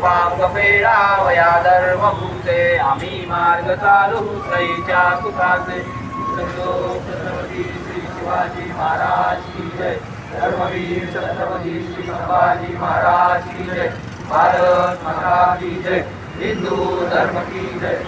पांग फेडावया धर्मभूते आम्ही मार्ग चालू सईच्या सुखाचे। छत्रपती श्री शिवाजी महाराज की जय। धर्मवीर छत्रपती श्री शिवाजी महाराज की जय। भारत माता की जय। हिंदू धर्म की जय।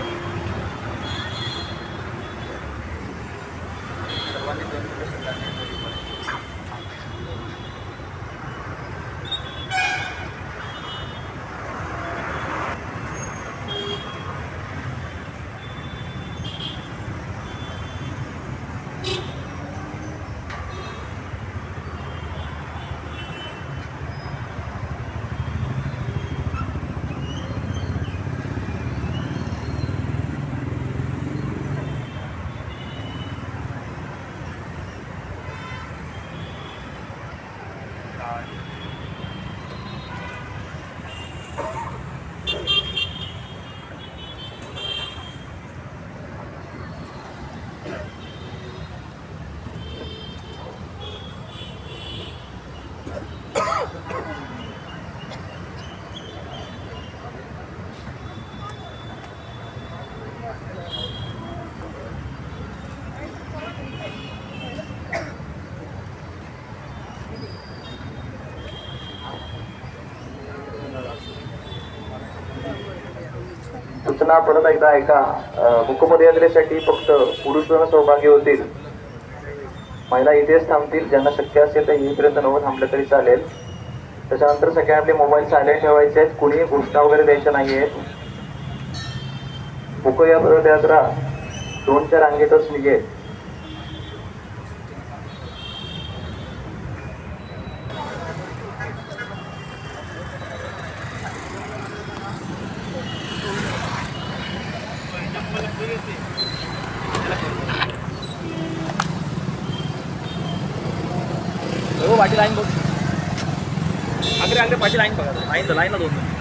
सूचना परत एकदा ऐका। मुकपदयात्रेसाठी फक्त पुरुष सहभागी होतील। महिला इथेच थांबतील। ज्यांना शक्य असेल तर येईपर्यंत न थांबलं तरी चालेल। त्याच्यानंतर सगळे आपले मोबाईल सायलेंट ठेवायचे आहेत। कुणीही घोषणा वगैरे द्यायच्या नाहीये। मुकपदयात्रा 2च्या रांगेतच निघेल। हो पाठी लाईन बघ। आगरे पाठी लाईन बघा। लाईनला 2 मिनिट।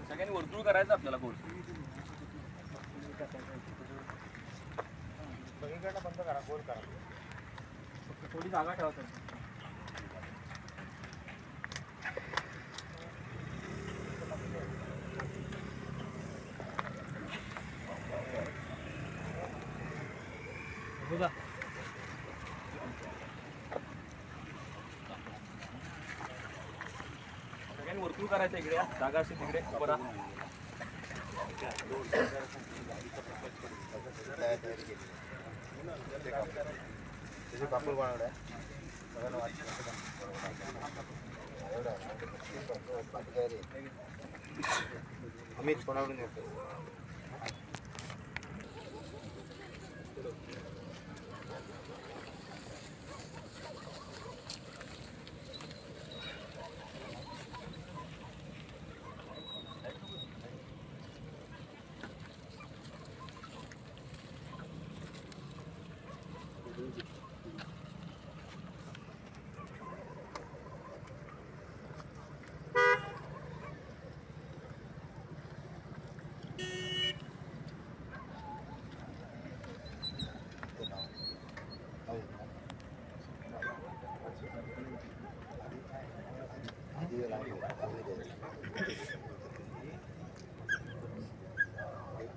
सगळ्यांनी वर्तुळ करायचं आपल्याला गोल. सगळीकडनं बंद करा, गोल करा. फक्त थोडी जागा ठेवा. सगळ्यांनी वर्तुळ करायचं इकडे जागा असेल तिकडे उभं राहा. अमित कोणाकडून येतो?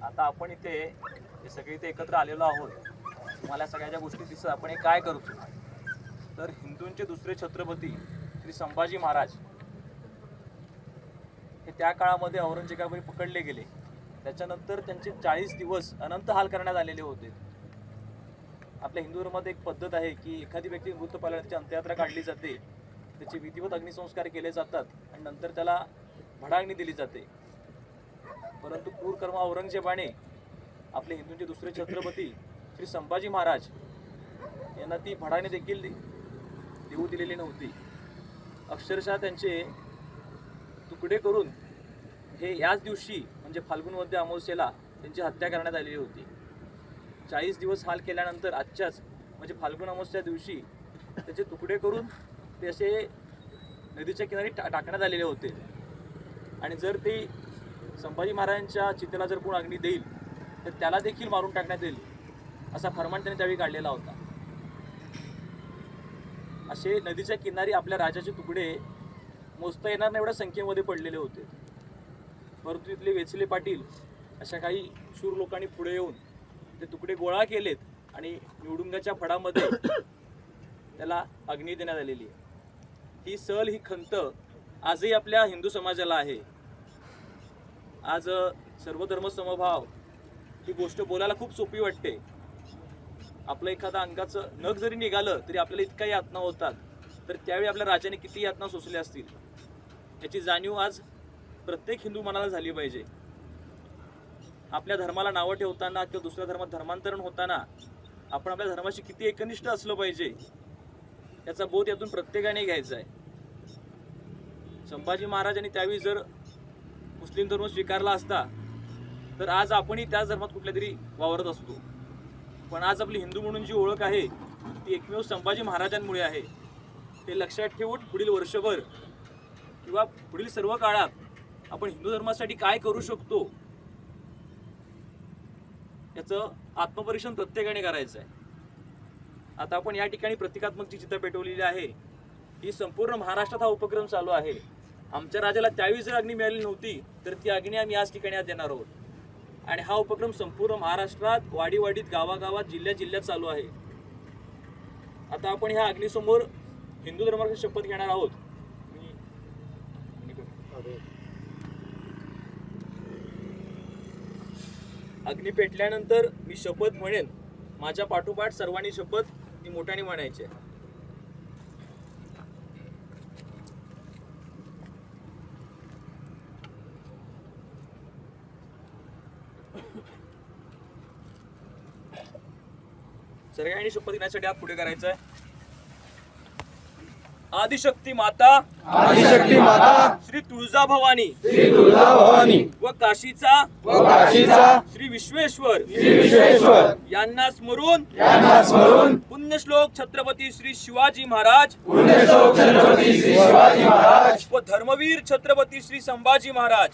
आता आपण इथे हे सगळे इथे एकत्र आलेलो आहोत. मला सगळ्या गोष्टी दिसत आपण हे काय करतो तर हिंदूंचे दुसरे छत्रपती श्री संभाजी महाराज हे त्या काळामध्ये औरंगजेबाने पकडले गेले. त्याच्यानंतर त्यांचे 40 दिवस अनंत हाल करण्यात आलेले होते. आपल्या हिंदू धर्मात एक पद्धत आहे की एखादी व्यक्ती मृत पावल्यावर त्याची अंत्ययात्रा काढली जाते, त्याचे विधिवत अग्निसंस्कार केले जातात आणि नंतर त्याला भडाग्नी दिली जाते. परंतु क्रूरकर्म औरंगजेबाने आपले हिंदूंचे दुसरे छत्रपती श्री संभाजी महाराज यांना ती भडाग्नी देखील देऊ दिलेली नव्हती. अक्षरशः त्यांचे तुकडे करून हे याच दिवशी म्हणजे फाल्गुन वद्य अमावस्येला त्यांची हत्या करण्यात आलेली होती. 40 दिवस हाल केल्यानंतर आजच्याच म्हणजे फाल्गुन अमावस्या दिवशी त्याचे तुकडे करून ते असे नदीच्या किनारी टाकण्यात आलेले होते. आणि जर ते संभाजी महाराजांच्या चितेला जर कोण अग्नी देईल तर त्याला देखील मारून टाकण्यात येईल असा फरमान त्यांनी त्यावेळी काढलेला होता. असे नदीच्या किनारी आपल्या राजाचे तुकडे मोजता येणार नाही एवढ्या संख्येमध्ये पडलेले होते. परंतु इथले वेचले पाटील अशा काही शूर लोकांनी पुढे येऊन ते तुकडे गोळा केलेत आणि निवडुंगाच्या फडामध्ये त्याला अग्नी देण्यात आलेली आहे. ही सल ही खंत आजही आपल्या हिंदू समाजाला आहे. आज सर्वधर्म समभाव ही गोष्ट बोलायला खूप सोपी वाटते. आपलं एखादा अंगाचं नख जरी निघालं तरी आपल्याला इतक्या यातना होतात, तर त्यावेळी आपल्या राजाने किती यातना सोसल्या असतील याची जाणीव आज प्रत्येक हिंदू मनाला झाली पाहिजे. आपल्या धर्माला नावं ठेवताना किंवा दुसऱ्या धर्मात धर्मांतरण होताना आपण आपल्या धर्माशी किती एकनिष्ठ असलं पाहिजे याचा बोध यातून प्रत्येकाने घ्यायचा आहे. संभाजी महाराजांनी त्यावेळी जर मुस्लिम धर्म स्वीकारला असता तर आज आपणही त्याच धर्मात कुठल्या तरी वावरत असतो. पण आज आपली हिंदू म्हणून जी ओळख आहे ती एकमेव संभाजी महाराजांमुळे आहे. हे लक्षात ठेवून पुढील वर्षभर किंवा पुढील सर्व काळात आपण हिंदू धर्मासाठी काय करू शकतो याचं आत्मपरीक्षण प्रत्येकाने करायचं आहे. आता आपण या ठिकाणी प्रतिकात्मक जी चित्र पेटवलेली आहे ही संपूर्ण महाराष्ट्रात हा उपक्रम चालू आहे. आमच्या राजाला त्यावेळी जर अग्नी मिळाली नव्हती तर ती अग्नी आम्ही याच ठिकाणी आज देणार आहोत. आणि हा उपक्रम संपूर्ण महाराष्ट्रात वाडीवाडीत गावागावात जिल्ह्यात चालू आहे. आता आपण ह्या अग्नीसमोर हिंदू धर्माची शपथ घेणार आहोत. अग्नी पेटल्यानंतर मी शपथ म्हणेन, माझ्या पाठोपाठ सर्वांनी शपथ ती मोठ्याने म्हणायची आहे. सगळ्यांनी शपथ घेण्यासाठी हात पुढे करायचा आहे. आदिशक्ती माता श्री तुळजाभवानी व काशीचा श्री विश्वेश्वर यांना स्मरून पुण्यश्लोक छत्रपती श्री शिवाजी महाराज व धर्मवीर छत्रपती श्री संभाजी महाराज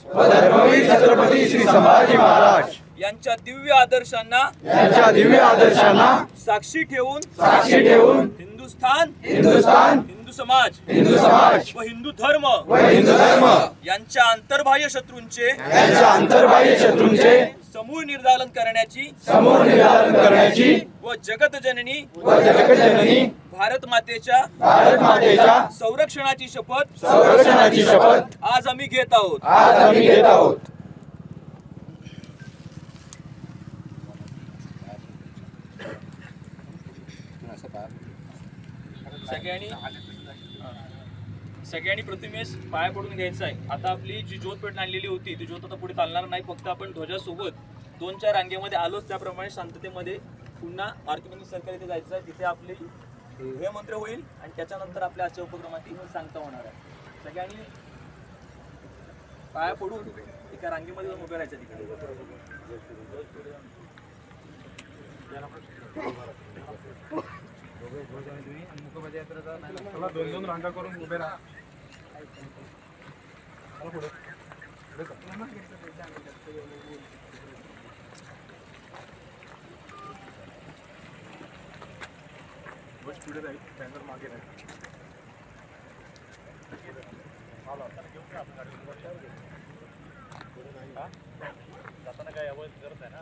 यांच्या दिव्य आदर्शांना साक्षी ठेवून हिंदुस्थान हिंदू समाज व हिंदू धर्म यांच्या अंतर्बाह्य शत्रूंचे समूळ निर्धारण करण्याची व जगतजननी भारत मातेच्या संरक्षणाची शपथ आज आम्ही घेत आहोत. सगळ्यांनी प्रतिमेस पाया पडून घ्यायचं आहे. आता आपली जी ज्योत पेटून आणलेली होती ती ज्योत आता पुढे चालणार नाही. फक्त आपण ध्वजासोबत 2-4 रांगेमध्ये आलोच, त्याप्रमाणे शांततेमध्ये पुन्हा आरती सरकार इथे जायचं आहे. तिथे आपली हे मंत्र होईल आणि त्याच्यानंतर आपल्या आजच्या उपक्रमाची सांगता होणार आहे. सगळ्यांनी पाया पडून एका रांगेमध्ये जाऊन उभे राहायचं तिकडे. दोन रांगा करून उभे राहा. पुढे राहील बॅनर मागे राहील. जाताना काय गरज आहे ना.